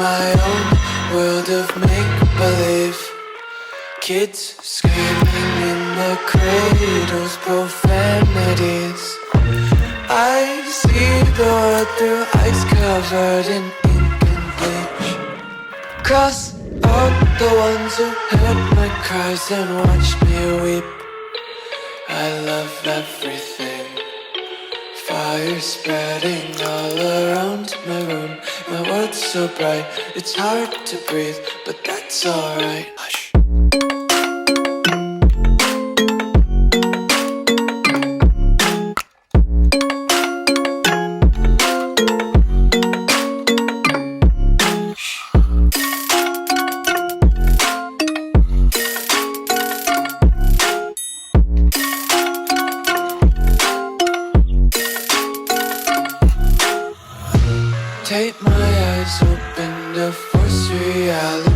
my own world of make-believe. Kids screaming in the cradles, profanities. I see the world through ice covered in ink and bleach. Cross out the ones who heard my cries and watched me weep. I love everything. Fire spreading all around my room. My world's so bright, it's hard to breathe, but that's alright. Hush. Take my eyes open to force reality.